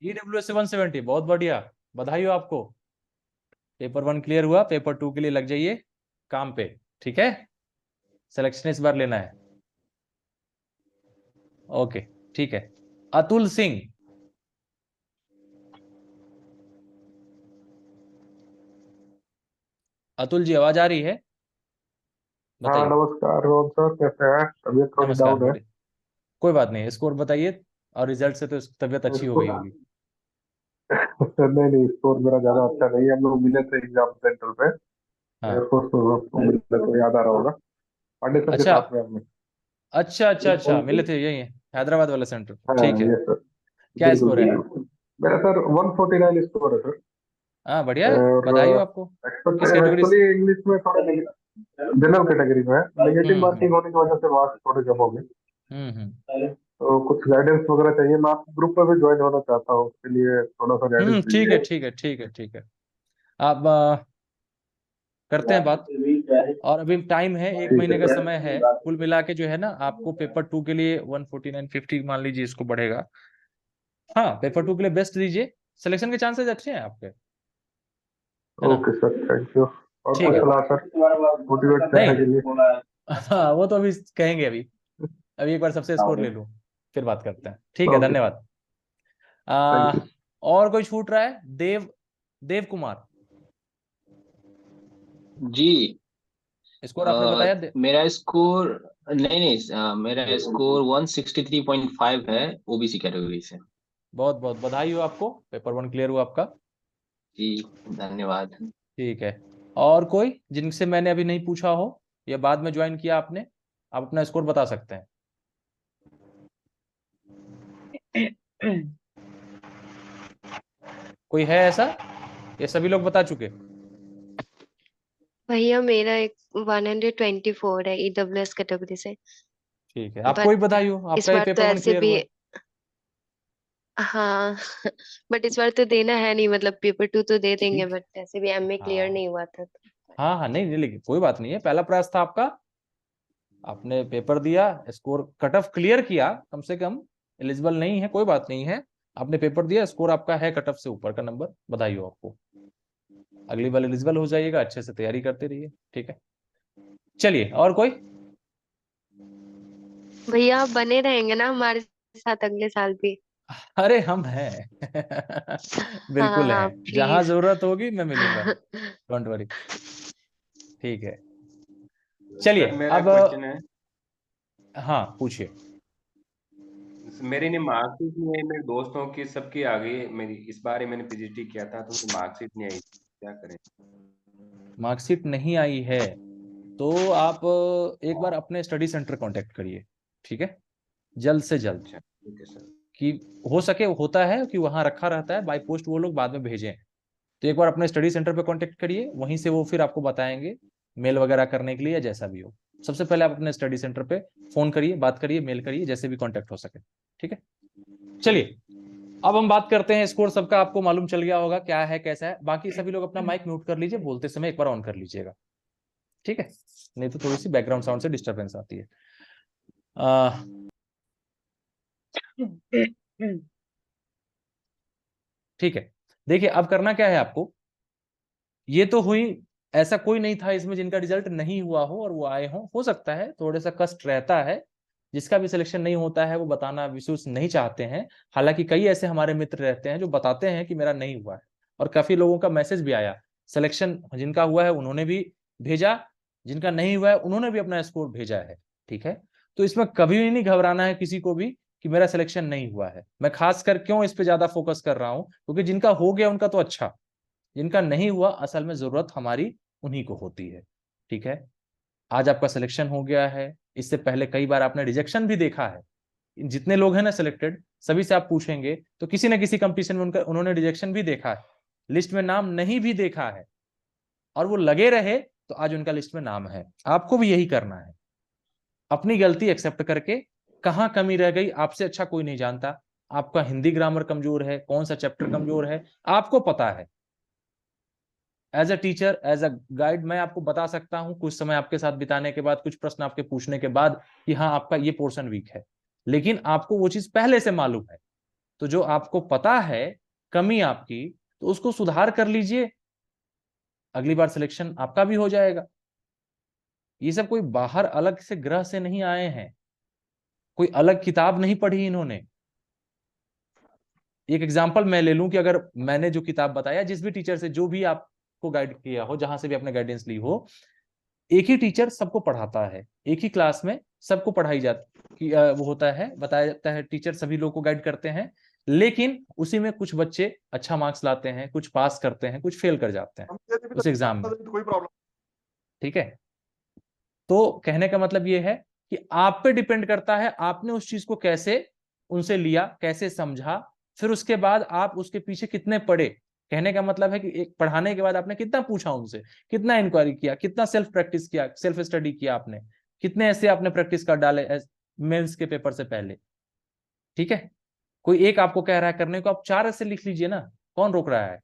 [SPEAKER 1] EWS से 170, बहुत बढ़िया, बधाई हो आपको, पेपर 1 क्लियर हुआ। पेपर 2 के लिए लग जाइए काम पे, ठीक है, सिलेक्शन इस बार लेना है। ओके ठीक है। अतुल सिंह। अतुल जी आवाज आ रही है?
[SPEAKER 18] हाँ
[SPEAKER 1] बताइए।
[SPEAKER 18] नमस्कार रोहन सर, कैसे हैं? तबीयत थोड़ी
[SPEAKER 1] नमस्कार,
[SPEAKER 18] डाउन है।
[SPEAKER 1] बोलिए। कोई बात नहीं, स्कोर बताइए, और रिजल्ट से तो तबीयत अच्छी हो गई होगी।
[SPEAKER 18] नहीं नहीं, स्कोर मेरा ज्यादा अच्छा नहीं है। हम लोग मिले थे एग्जाम सेंटर पे, एयरफोर्स तो मिले थे, याद आ रहा होगा, पांडे सर के
[SPEAKER 1] अच्छा
[SPEAKER 18] साथ में हमने।
[SPEAKER 1] अच्छा अच्छा अच्छा, मिले थे यही हैदराबाद वाला सेंटर,
[SPEAKER 18] हाँ
[SPEAKER 1] ठीक है।
[SPEAKER 18] ये सर,
[SPEAKER 1] क्या
[SPEAKER 18] बिल्कुल
[SPEAKER 1] स्कोर है?
[SPEAKER 18] बिल्कुल। मेरा सर 149 स्कोर है सर।
[SPEAKER 1] हाँ बढ़िया है,
[SPEAKER 18] और
[SPEAKER 1] बधाई हो आपको। किस कैटेगरी से?
[SPEAKER 18] एक्चुअली इंग्लिश में थोड़ा जनरल कैटेगरी में है, नेगेटिव मार्किंग होने की वजह से मार्क्स थोड़े कम हो गए। तो कुछ गाइडेंस वगैरह चाहिए, मैं आपके ग्रुप में भी ज्वाइन होना चाहता हूँ, उसके लिए थोड़ा सा गाइडेंस
[SPEAKER 1] ठीक है
[SPEAKER 18] दीजिए।
[SPEAKER 1] ठीक है ठीक है ठीक है। आप करते हैं बात। और अभी टाइम है, 1 महीने का समय है, कुल मिला के जो है ना आपको पेपर 2 के लिए 149.50 मान लीजिए इसको बढ़ेगा। हाँ, पेपर 2 के लिए बेस्ट दीजिए, सिलेक्शन के चांसेस अच्छे हैं आपके, है ना?
[SPEAKER 18] Okay sir, thank you. और
[SPEAKER 1] ठीक
[SPEAKER 18] कोई
[SPEAKER 1] है।
[SPEAKER 18] सलाह सर मोटिवेट करने के लिए?
[SPEAKER 1] हाँ, वो तो अभी कहेंगे, अभी एक बार सबसे स्कोर ले लूं फिर बात करते हैं। ठीक है,
[SPEAKER 18] ओके।
[SPEAKER 1] धन्यवाद।
[SPEAKER 18] Thank you.
[SPEAKER 1] और कोई छूट रहा है? देव कुमार,
[SPEAKER 19] जी।
[SPEAKER 1] स्कोर आपने बताया
[SPEAKER 19] मेरा स्कोर नहीं नहीं मेरा स्कोर 163.5 है ओबीसी कैटेगरी से।
[SPEAKER 1] बहुत बहुत बधाई हो आपको, पेपर 1 क्लियर हुआ आपका।
[SPEAKER 19] जी धन्यवाद।
[SPEAKER 1] ठीक है, और कोई जिनसे मैंने अभी नहीं पूछा हो या बाद में ज्वाइन किया आपने, आप अपना स्कोर बता सकते हैं। कोई है ऐसा, ये सभी लोग बता चुके?
[SPEAKER 10] भैया मेरा एक 124 है ईडब्ल्यूएस कैटेगरी से।
[SPEAKER 1] ठीक है, आपको भी बधाई हो,
[SPEAKER 10] इस
[SPEAKER 1] आपका ये
[SPEAKER 10] बार तो
[SPEAKER 1] पेपर 1
[SPEAKER 10] ऐसे
[SPEAKER 1] क्लियर
[SPEAKER 10] भी
[SPEAKER 1] हुआ।
[SPEAKER 10] हाँ बट इस बार तो देना है नहीं, मतलब पेपर 2 तो दे देंगे,
[SPEAKER 1] ठीक।
[SPEAKER 10] बट ऐसे भी एमए क्लियर
[SPEAKER 1] हाँ
[SPEAKER 10] नहीं हुआ था तो।
[SPEAKER 1] हाँ हाँ, नहीं नहीं, लेकिन कोई बात नहीं है, पहला प्रयास था आपका, आपने पेपर दिया, स्कोर कट ऑफ क्लियर किया, कम से कम एलिजिबल नहीं है, कोई बात नहीं है, आपने पेपर दिया, स्कोर आपका है कट ऑफ से ऊपर का नंबर, बधाई हो आपको। अगली बार एलिजिबल हो जाइएगा, अच्छे से तैयारी करते रहिए। ठीक है, चलिए, और कोई?
[SPEAKER 10] भैया आप बने रहेंगे ना हमारे साथ अगले साल भी?
[SPEAKER 1] अरे हम हैं बिल्कुल
[SPEAKER 10] हाँ
[SPEAKER 1] हैं, जहां
[SPEAKER 10] प्लीज।
[SPEAKER 1] जरूरत होगी मैं मिलूंगा, डोंट वरी। ठीक है, चलिए
[SPEAKER 6] सर मेरा
[SPEAKER 1] अब
[SPEAKER 6] क्वेश्चन है।
[SPEAKER 1] हाँ पूछिए।
[SPEAKER 6] मेरी नहीं मार्कशीट नहीं आई, मेरे दोस्तों की सबकी आ गई, मेरी इस बार ही मैंने पीजीटी किया था तो मुझे मार्कशीट नहीं आई, क्या करें?
[SPEAKER 1] मार्कशीट नहीं आई है तो आप एक बार अपने स्टडी सेंटर कांटेक्ट करिए, ठीक है, जल्द से जल्द।
[SPEAKER 6] अच्छा ठीक है सर।
[SPEAKER 1] कि हो सके, होता है कि वहां रखा रहता है बाय पोस्ट, वो लोग बाद में भेजें, तो एक बार अपने स्टडी सेंटर पे कांटेक्ट करिए, वहीं से वो फिर आपको बताएंगे मेल वगैरह करने के लिए या जैसा भी हो। सबसे पहले आप अपने स्टडी सेंटर पे फोन करिए, बात करिए, मेल करिए, जैसे भी कांटेक्ट हो सके। ठीक है, चलिए अब हम बात करते हैं स्कोर। सबका आपको मालूम चल गया होगा क्या है कैसा है। बाकी सभी लोग अपना माइक म्यूट कर लीजिए, बोलते समय एक बार ऑन कर लीजिएगा, ठीक है, नहीं तो थोड़ी सी बैकग्राउंड साउंड से डिस्टरबेंस आती है। ठीक है, देखिए अब करना क्या है आपको, ये तो हुई, ऐसा कोई नहीं था इसमें जिनका रिजल्ट नहीं हुआ हो और वो आए हो सकता है थोड़ा सा कष्ट रहता है, जिसका भी सिलेक्शन नहीं होता है वो बताना विशेष नहीं चाहते हैं। हालांकि कई ऐसे हमारे मित्र रहते हैं जो बताते हैं कि मेरा नहीं हुआ है, और काफी लोगों का मैसेज भी आया, सिलेक्शन जिनका हुआ है उन्होंने भी भेजा, जिनका नहीं हुआ है उन्होंने भी अपना स्कोर भेजा है। ठीक है, तो इसमें कभी भी नहीं घबराना है किसी को भी कि मेरा सिलेक्शन नहीं हुआ है। मैं खासकर क्यों इस पे ज्यादा फोकस कर रहा हूं, क्योंकि जिनका हो गया उनका तो अच्छा, जिनका नहीं हुआ असल में जरूरत हमारी उन्हीं को होती है। ठीक है, आज आपका सिलेक्शन हो गया है, इससे पहले कई बार आपने रिजेक्शन भी देखा है। जितने लोग हैं ना सिलेक्टेड, सभी से आप पूछेंगे तो किसी ना किसी कंपटीशन में उन्होंने रिजेक्शन भी देखा है, लिस्ट में नाम नहीं भी देखा है, और वो लगे रहे तो आज उनका लिस्ट में नाम है। आपको भी यही करना है, अपनी गलती एक्सेप्ट करके, कहां कमी रह गई आपसे अच्छा कोई नहीं जानता। आपका हिंदी ग्रामर कमजोर है, कौन सा चैप्टर कमजोर है आपको पता है। As a teacher, as a guide मैं आपको बता सकता हूं कुछ समय आपके साथ बिताने के बाद, कुछ प्रश्न आपके पूछने के बाद, कि हाँ आपका ये पोर्शन वीक है, लेकिन आपको वो चीज पहले से मालूम है। तो जो आपको पता है कमी आपकी, तो उसको सुधार कर लीजिए, अगली बार सिलेक्शन आपका भी हो जाएगा। ये सब कोई बाहर अलग से ग्रह से नहीं आए हैं, कोई अलग किताब नहीं पढ़ी इन्होंने। एक एग्जांपल मैं ले लूं कि अगर मैंने जो किताब बताया, जिस भी टीचर से जो भी आपको गाइड किया हो, जहां से भी आपने गाइडेंस ली हो, एक ही टीचर सबको पढ़ाता है, एक ही क्लास में सबको पढ़ाई जाती वो होता है, बताया जाता है, टीचर सभी लोग को गाइड करते हैं, लेकिन उसी में कुछ बच्चे अच्छा मार्क्स लाते हैं, कुछ पास करते हैं, कुछ फेल कर जाते हैं उस एग्जाम में। ठीक है, तो कहने का मतलब ये है कि आप पे डिपेंड करता है आपने उस चीज को कैसे उनसे लिया, कैसे समझा, फिर उसके बाद आप उसके पीछे कितने पढ़े। कहने का मतलब है कि एक पढ़ाने के बाद आपने कितना पूछा उनसे, कितना इंक्वायरी किया, कितना सेल्फ प्रैक्टिस किया, सेल्फ स्टडी किया आपने, कितने ऐसे आपने प्रैक्टिस कर डाले मेंस के पेपर से पहले। ठीक है, कोई एक आपको कह रहा है करने को, आप 4 ऐसे लिख लीजिए ना, कौन रोक रहा है।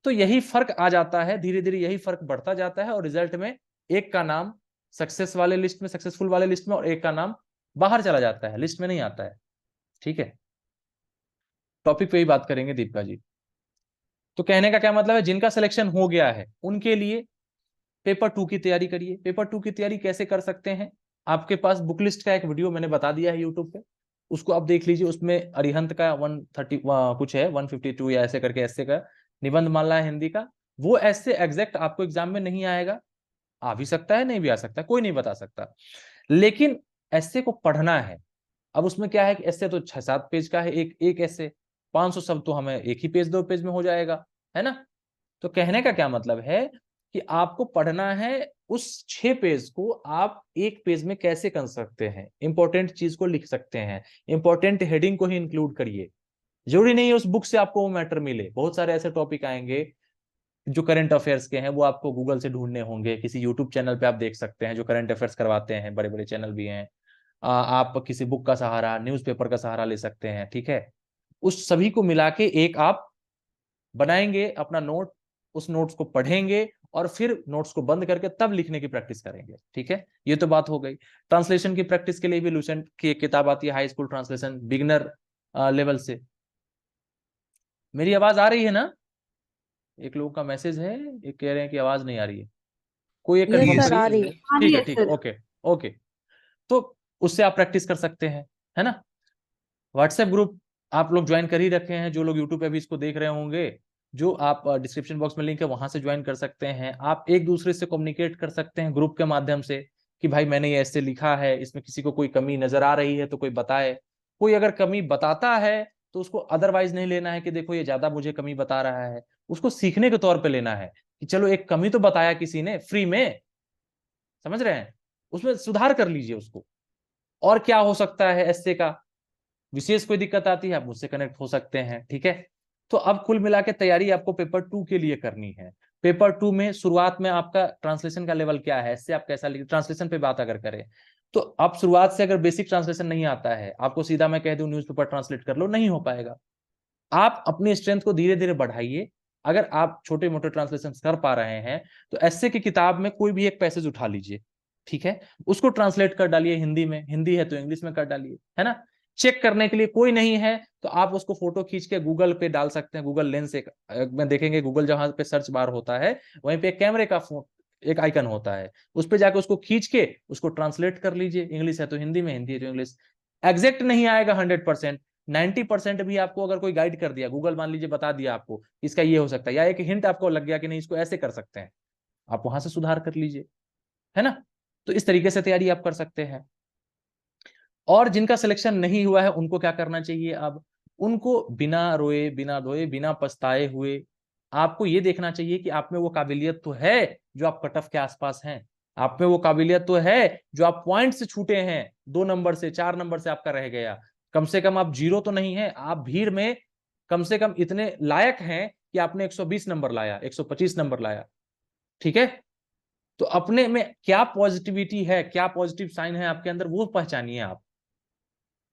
[SPEAKER 1] तो यही फर्क आ जाता है, धीरे धीरे यही फर्क बढ़ता जाता है और रिजल्ट में एक का नाम सक्सेस वाले लिस्ट में, सक्सेसफुल वाले लिस्ट में, और एक का नाम बाहर चला जाता है, लिस्ट में नहीं आता है। ठीक है, टॉपिक पे ही बात करेंगे दीपिका जी। तो कहने का क्या मतलब है, जिनका सिलेक्शन हो गया है उनके लिए पेपर 2 की तैयारी करिए। पेपर 2 की तैयारी कैसे कर सकते हैं, आपके पास बुक लिस्ट का एक वीडियो मैंने बता दिया है यूट्यूब पे, उसको आप देख लीजिए। उसमें अरिहंत का 130 कुछ है, 152 या ऐसे करके ऐसे का निबंध माला है हिंदी का। वो ऐसे एग्जैक्ट आपको एग्जाम में नहीं आएगा, आ भी सकता है नहीं भी आ सकता, कोई नहीं बता सकता, लेकिन ऐसे को पढ़ना है। अब उसमें क्या है कि ऐसे तो 6-7 पेज का है, एक ऐसे 500 शब्द तो हमें एक ही पेज 2 पेज में हो जाएगा, है ना। तो कहने का क्या मतलब है कि आपको पढ़ना है, उस 6 पेज को आप एक पेज में कैसे कर सकते हैं, इंपॉर्टेंट चीज को लिख सकते हैं, इंपॉर्टेंट हेडिंग को ही इंक्लूड करिए। जरूरी नहीं है उस बुक से आपको वो मैटर मिले, बहुत सारे ऐसे टॉपिक आएंगे जो करंट अफेयर्स के हैं, वो आपको गूगल से ढूंढने होंगे, किसी यूट्यूब चैनल पे आप देख सकते हैं जो करंट अफेयर्स करवाते हैं, बड़े बड़े चैनल भी हैं। आप किसी बुक का सहारा, न्यूज़पेपर का सहारा ले सकते हैं। ठीक है, उस सभी को मिला के एक आप बनाएंगे अपना नोट, उस नोट्स को पढ़ेंगे और फिर नोट्स को बंद करके तब लिखने की प्रैक्टिस करेंगे। ठीक है, ये तो बात हो गई। ट्रांसलेशन की प्रैक्टिस के लिए भी लुसेंट की एक किताब आती है, high school translation, beginner level से। मेरी आवाज आ रही है ना? एक लोगों का मैसेज है, एक कह रहे हैं कि आवाज नहीं आ रही है, कोई एक कंफर्म
[SPEAKER 5] सर आ रही
[SPEAKER 1] करिए।
[SPEAKER 5] है।
[SPEAKER 1] ठीक है, ठीक है, ओके ओके। तो उससे आप प्रैक्टिस कर सकते हैं, है ना। व्हाट्सएप ग्रुप आप लोग ज्वाइन कर ही रखे हैं, जो लोग यूट्यूब पे भी इसको देख रहे होंगे, जो आप डिस्क्रिप्शन बॉक्स में लिंक है वहां से ज्वाइन कर सकते हैं। आप एक दूसरे से कम्युनिकेट कर सकते हैं ग्रुप के माध्यम से कि भाई मैंने ये ऐसे लिखा है, इसमें किसी को कोई कमी नजर आ रही है तो कोई बताए। कोई अगर कमी बताता है तो उसको अदरवाइज नहीं लेना है कि देखो ये ज्यादा मुझे कमी बता रहा है, उसको सीखने के तौर पे लेना है कि चलो एक कमी तो बताया किसी ने फ्री में, समझ रहे हैं, उसमें सुधार कर लीजिए उसको। और क्या हो सकता है ऐसे का, विशेष कोई दिक्कत आती है आप मुझसे कनेक्ट हो सकते हैं। ठीक है, तो अब कुल मिला के तैयारी आपको पेपर 2 के लिए करनी है। पेपर 2 में शुरुआत में आपका ट्रांसलेशन का लेवल क्या है, इससे आप कैसा लिखे, ट्रांसलेशन पे बात अगर करें तो आप शुरुआत से अगर बेसिक ट्रांसलेशन नहीं आता है, आपको सीधा मैं कह दूं न्यूज़पेपर ट्रांसलेट कर लो, नहीं हो पाएगा। आप अपनी स्ट्रेंथ को धीरे धीरे बढ़ाइए। अगर आप छोटे मोटे ट्रांसलेशन कर पा रहे हैं तो ऐसे की किताब में कोई भी एक पैसेज उठा लीजिए, ठीक है, उसको ट्रांसलेट कर डालिए हिंदी में, हिंदी है तो इंग्लिश में कर डालिए, है ना। चेक करने के लिए कोई नहीं है तो आप उसको फोटो खींच के गूगल पे डाल सकते हैं, गूगल लेंस एक में देखेंगे, गूगल जहां पे सर्च बार होता है वहीं पे एक कैमरे का एक आइकन होता है, उस पे जाके उसको खींच के उसको ट्रांसलेट कर लीजिए, इंग्लिश है तो हिंदी में, हिंदी है तो इंग्लिश। एग्जैक्ट नहीं आएगा 100%, 90% भी आपको अगर कोई गाइड कर दिया, गूगल मान लीजिए बता दिया आपको इसका ये हो सकता है, या एक हिंट आपको लग गया कि नहीं इसको ऐसे कर सकते हैं, आप वहां से सुधार कर लीजिए, है ना। तो इस तरीके से तैयारी आप कर सकते हैं। और जिनका सिलेक्शन नहीं हुआ है उनको क्या करना चाहिए, अब उनको बिना रोए, बिना धोए, बिना पछताए हुए आपको ये देखना चाहिए कि आप में वो काबिलियत तो है जो आप कट ऑफ के आसपास हैं, आप में वो काबिलियत तो है जो आप पॉइंट से छूटे हैं, 2 नंबर से, 4 नंबर से आपका रह गया, कम से कम आप 0 तो नहीं है, आप भीड़ में कम से कम इतने लायक हैं कि आपने 120 नंबर लाया, 125 नंबर लाया। ठीक है, तो अपने में क्या पॉजिटिविटी है, क्या पॉजिटिव साइन है आपके अंदर, वो पहचानिए आप।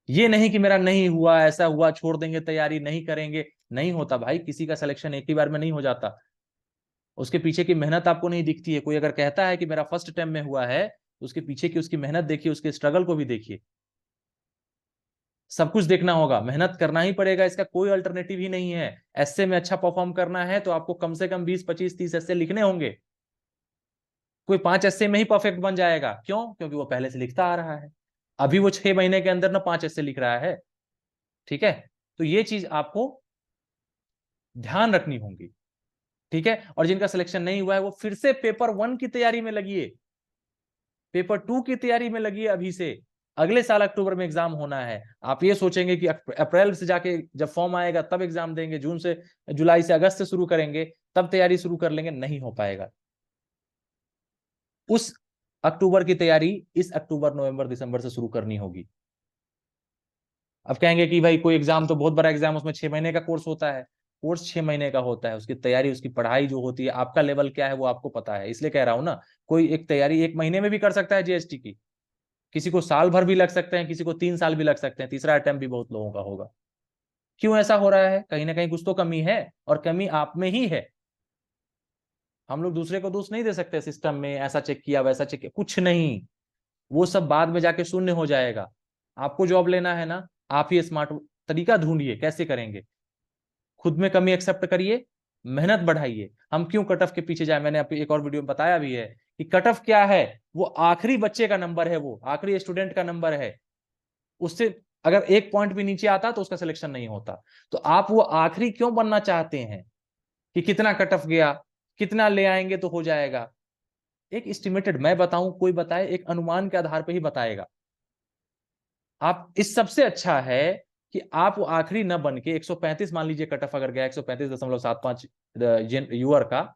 [SPEAKER 1] ये नहीं कि मेरा नहीं हुआ, ऐसा हुआ, छोड़ देंगे तैयारी, नहीं करेंगे, नहीं होता भाई, किसी का सिलेक्शन एक ही बार में नहीं हो जाता, उसके पीछे की मेहनत आपको नहीं दिखती है। कोई अगर कहता है कि मेरा फर्स्ट टाइम में हुआ है, उसके पीछे की उसकी मेहनत देखिए, उसके स्ट्रगल को भी देखिए, सब कुछ देखना होगा, मेहनत करना ही पड़ेगा, इसका कोई अल्टरनेटिव ही नहीं है। एस्से में अच्छा परफॉर्म करना है तो आपको कम से कम 20, 25, 30 एस्से लिखने होंगे, कोई 5 एस्से में ही परफेक्ट बन जाएगा, क्यों, क्योंकि वो पहले से लिखता आ रहा है, अभी वो 6 महीने के अंदर ना 5 एस्से लिख रहा है। ठीक है, तो ये चीज आपको ध्यान रखनी होगी। ठीक है, और जिनका सिलेक्शन नहीं हुआ है वो फिर से पेपर 1 की तैयारी में लगिए, पेपर 2 की तैयारी में लगिए अभी से। अगले साल अक्टूबर में एग्जाम होना है, आप ये सोचेंगे कि अप्रैल से जाके जब फॉर्म आएगा तब एग्जाम देंगे, जून से, जुलाई से, अगस्त से शुरू करेंगे, तब तैयारी शुरू कर लेंगे, नहीं हो पाएगा। उस अक्टूबर की तैयारी इस अक्टूबर, नवंबर, दिसंबर से शुरू करनी होगी। अब कहेंगे कि भाई कोई एग्जाम तो बहुत बड़ा एग्जाम, उसमें 6 महीने का कोर्स होता है, कोर्स 6 महीने का होता है, उसकी तैयारी, उसकी पढ़ाई जो होती है, आपका लेवल क्या है वो आपको पता है, इसलिए कह रहा हूं ना, कोई एक तैयारी 1 महीने में भी कर सकता है जीएसटी की, किसी को साल भर भी लग सकते हैं, किसी को 3 साल भी लग सकते हैं, तीसरा अटेम्प्ट भी बहुत लोगों का होगा। क्यों ऐसा हो रहा है, कहीं ना कहीं कुछ तो कमी है, और कमी आप में ही है, हम लोग दूसरे को दोष नहीं दे सकते, सिस्टम में ऐसा चेक किया वैसा चेक किया, कुछ नहीं, वो सब बाद में जाके शून्य हो जाएगा। आपको जॉब लेना है ना, आप ही स्मार्ट तरीका ढूंढिए कैसे करेंगे, खुद में कमी एक्सेप्ट करिए, मेहनत बढ़ाइए। हम क्यों कट ऑफ के पीछे जाए, मैंने आपको एक और वीडियो में बताया भी है कि कट ऑफ क्या है, वो आखिरी बच्चे का नंबर है, वो आखिरी स्टूडेंट का नंबर है, उससे अगर एक पॉइंट भी नीचे आता तो उसका सिलेक्शन नहीं होता। तो आप वो आखिरी क्यों बनना चाहते हैं कि कितना कट ऑफ गया, कितना ले आएंगे तो हो जाएगा। एक एस्टिमेटेड, मैं बताऊं कोई बताए, एक अनुमान के आधार पर ही बताएगा। आप इस सबसे अच्छा है कि आप वो आखिरी न बन के 135 मान लीजिए कट ऑफ अगर गया 135.75 यूआर का,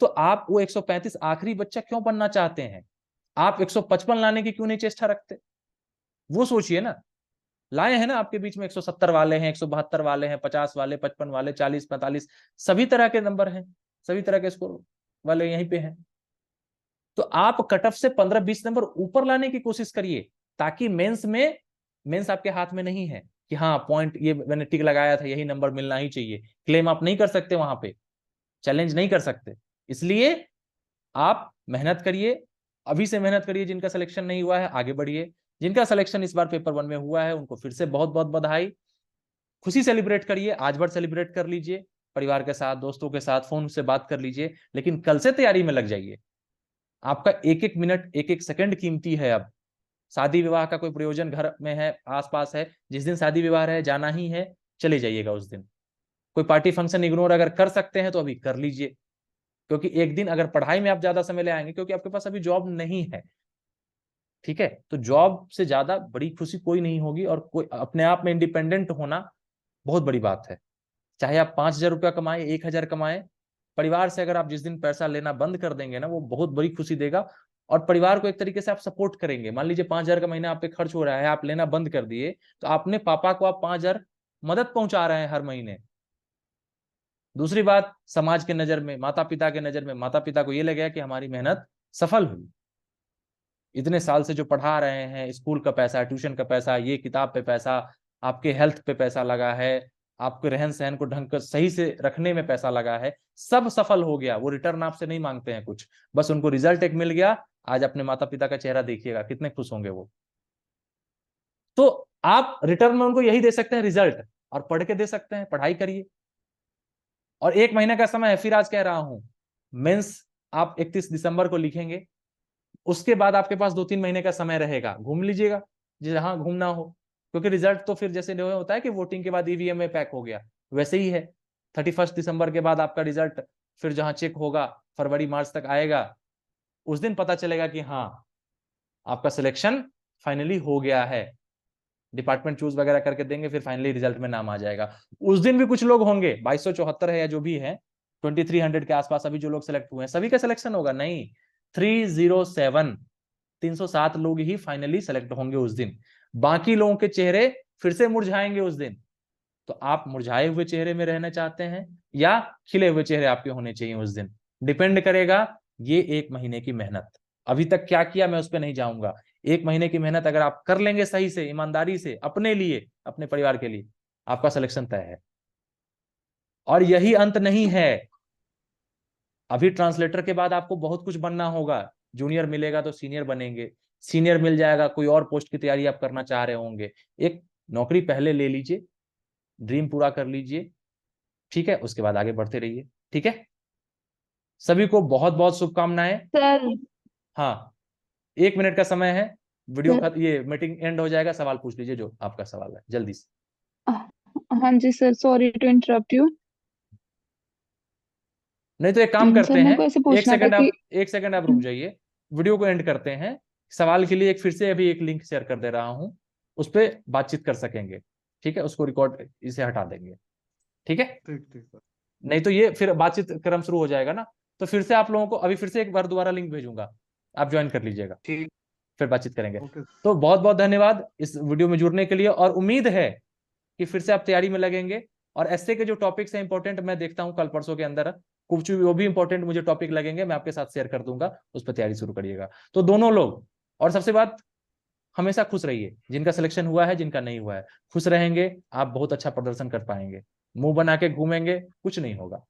[SPEAKER 1] तो आप वो 135 आखिरी बच्चा क्यों बनना चाहते हैं? आप 155 लाने की क्यों नहीं चेष्टा रखते? वो सोचिए ना। लाए हैं ना, आपके बीच में 170 वाले हैं, 172 वाले हैं, 50 वाले, 55 वाले, 40, 45, सभी तरह के नंबर हैं, सभी तरह के स्कोर वाले यहीं पे हैं। तो आप कट ऑफ से 15-20 नंबर ऊपर लाने की कोशिश करिए, ताकि मेंस आपके हाथ में नहीं है कि हाँ पॉइंट ये मैंने टिक लगाया था, यही नंबर मिलना ही चाहिए। क्लेम आप नहीं कर सकते, वहां पे चैलेंज नहीं कर सकते। इसलिए आप मेहनत करिए, अभी से मेहनत करिए। जिनका सिलेक्शन नहीं हुआ है आगे बढ़िए, जिनका सिलेक्शन इस बार पेपर 1 में हुआ है उनको फिर से बहुत बहुत बधाई। खुशी सेलिब्रेट करिए, आज भर सेलिब्रेट कर लीजिए, परिवार के साथ, दोस्तों के साथ फोन से बात कर लीजिए, लेकिन कल से तैयारी में लग जाइए। आपका एक एक मिनट, एक एक सेकंड कीमती है। अब शादी विवाह का कोई प्रयोजन घर में है, आसपास है, जिस दिन शादी विवाह है जाना ही है, चले जाइएगा उस दिन। कोई पार्टी फंक्शन इग्नोर अगर कर सकते हैं तो अभी कर लीजिए, क्योंकि एक दिन अगर पढ़ाई में आप ज्यादा समय ले आएंगे, क्योंकि आपके पास अभी जॉब नहीं है, ठीक है, तो जॉब से ज्यादा बड़ी खुशी कोई नहीं होगी। और कोई अपने आप में इंडिपेंडेंट होना बहुत बड़ी बात है। चाहे आप 5,000 रुपया कमाए, 1,000 कमाए, परिवार से अगर आप जिस दिन पैसा लेना बंद कर देंगे ना, वो बहुत बड़ी खुशी देगा। और परिवार को एक तरीके से आप सपोर्ट करेंगे। मान लीजिए 5,000 का महीना आप पे खर्च हो रहा है, आप लेना बंद कर दिए, तो आपने पापा को आप 5,000 मदद पहुंचा रहे हैं हर महीने। दूसरी बात, समाज के नजर में, माता पिता के नजर में, माता पिता को ये लगेगा कि हमारी मेहनत सफल हुई। इतने साल से जो पढ़ा रहे हैं, स्कूल का पैसा, ट्यूशन का पैसा, ये किताब पे पैसा, आपके हेल्थ पे पैसा लगा है, आपके रहन सहन को ढंग कर सही से रखने में पैसा लगा है, सब सफल हो गया। वो रिटर्न आपसे नहीं मांगते हैं कुछ, बस उनको रिजल्ट एक मिल गया। आज अपने माता पिता का चेहरा देखिएगा, कितने खुश होंगे वो। तो आप रिटर्न में उनको यही दे सकते हैं, रिजल्ट, और पढ़ के दे सकते हैं। पढ़ाई करिए, और 1 महीने का समय है। फिर आज कह रहा हूं, मेंस आप 31 दिसंबर को लिखेंगे, उसके बाद आपके पास 2-3 महीने का समय रहेगा, घूम लीजिएगा जहां घूमना हो, क्योंकि रिजल्ट तो फिर जैसे होता है कि वोटिंग के बाद ईवीएम में पैक हो गया, वैसे ही है। 31 दिसंबर के बाद आपका रिजल्ट फिर जहां चेक होगा, फरवरी मार्च तक आएगा, उस दिन पता चलेगा कि हाँ आपका सिलेक्शन फाइनली हो गया है। डिपार्टमेंट चूज वगैरह करके देंगे, फिर फाइनली रिजल्ट में नाम आ जाएगा। उस दिन भी कुछ लोग होंगे, 2274 है या जो भी है, 2300 के आसपास अभी जो लोग सिलेक्ट हुए हैं, सभी का सिलेक्शन होगा नहीं, 307 लोग ही फाइनली सेलेक्ट होंगे उस दिन। बाकी लोगों के चेहरे फिर से मुरझाएंगे उस दिन। तो आप मुरझाए हुए चेहरे में रहना चाहते हैं या खिले हुए चेहरे आपके होने चाहिए उस दिन, डिपेंड करेगा ये 1 महीने की मेहनत। अभी तक क्या किया मैं उस पर नहीं जाऊंगा। 1 महीने की मेहनत अगर आप कर लेंगे सही से, ईमानदारी से, अपने लिए, अपने परिवार के लिए, आपका सिलेक्शन तय है। और यही अंत नहीं है, अभी ट्रांसलेटर के बाद आपको बहुत कुछ बनना होगा। जूनियर मिलेगा तो सीनियर बनेंगे, सीनियर मिल जाएगा, कोई और पोस्ट की तैयारी आप करना चाह रहे होंगे, एक नौकरी पहले ले लीजिए, ड्रीम पूरा कर लीजिए, ठीक है, उसके बाद आगे बढ़ते रहिए, ठीक है। सभी को बहुत बहुत शुभकामनाएं
[SPEAKER 13] सर।
[SPEAKER 1] हाँ, 1 मिनट का समय है, वीडियो का ये मीटिंग एंड हो जाएगा। सवाल पूछ लीजिए जो आपका सवाल है, जल्दी से।
[SPEAKER 13] हाँ जी sir, sorry to interrupt you.
[SPEAKER 1] नहीं तो एक काम करते
[SPEAKER 13] सर, मेरे
[SPEAKER 1] हैं,
[SPEAKER 13] को ऐसे
[SPEAKER 1] 1
[SPEAKER 13] पूछना था
[SPEAKER 1] सेकंड
[SPEAKER 13] कि
[SPEAKER 1] आप 1 सेकंड आप रुक जाइए, वीडियो को एंड करते हैं। सवाल के लिए फिर से अभी एक लिंक शेयर कर दे रहा हूं, उस पर बातचीत कर सकेंगे, ठीक है। उसको रिकॉर्ड इसे हटा देंगे, ठीक है।
[SPEAKER 18] ठीक सर।
[SPEAKER 1] नहीं तो ये फिर बातचीत क्रम शुरू हो जाएगा ना, तो फिर से आप लोगों को अभी फिर से एक बार दोबारा लिंक भेजूंगा, आप ज्वाइन कर लीजिएगा,
[SPEAKER 18] ठीक,
[SPEAKER 1] फिर बातचीत करेंगे। तो बहुत बहुत धन्यवाद इस वीडियो में जुड़ने के लिए, और उम्मीद है कि फिर से आप तैयारी में लगेंगे। और ऐसे के जो टॉपिक्स हैं इंपॉर्टेंट, मैं देखता हूं कल परसों के अंदर कुछ वो भी इंपॉर्टेंट मुझे टॉपिक लगेंगे, मैं आपके साथ शेयर कर दूंगा, उस पर तैयारी शुरू करिएगा। तो दोनों लोग, और सबसे बात, हमेशा खुश रहिए। जिनका सिलेक्शन हुआ है, जिनका नहीं हुआ है, खुश रहेंगे, आप बहुत अच्छा प्रदर्शन कर पाएंगे। मुंह बना के घूमेंगे, कुछ नहीं होगा।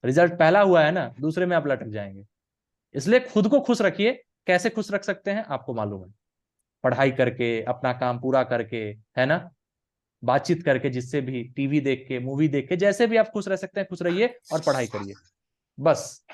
[SPEAKER 1] रिजल्ट पहला हुआ है ना, दूसरे में आप लटक जाएंगे। इसलिए खुद को खुश रखिए। कैसे खुश रख सकते हैं आपको मालूम है, पढ़ाई करके, अपना काम पूरा करके, है ना, बातचीत करके, जिससे भी, टीवी देख के, मूवी देख के, जैसे भी आप खुश रह सकते हैं खुश रहिए और पढ़ाई करिए बस।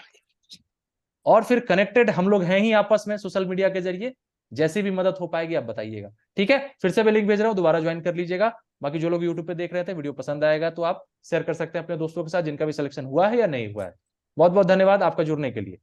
[SPEAKER 1] और फिर कनेक्टेड हम लोग हैं ही आपस में सोशल मीडिया के जरिए, जैसी भी मदद हो पाएगी आप बताइएगा, ठीक है। फिर से मैं लिंक भेज रहा हूं, दोबारा ज्वाइन कर लीजिएगा। बाकी जो लोग यूट्यूब पे देख रहे थे, वीडियो पसंद आएगा तो आप शेयर कर सकते हैं अपने दोस्तों के साथ जिनका भी सिलेक्शन हुआ है या नहीं हुआ है। बहुत बहुत धन्यवाद आपका जुड़ने के लिए।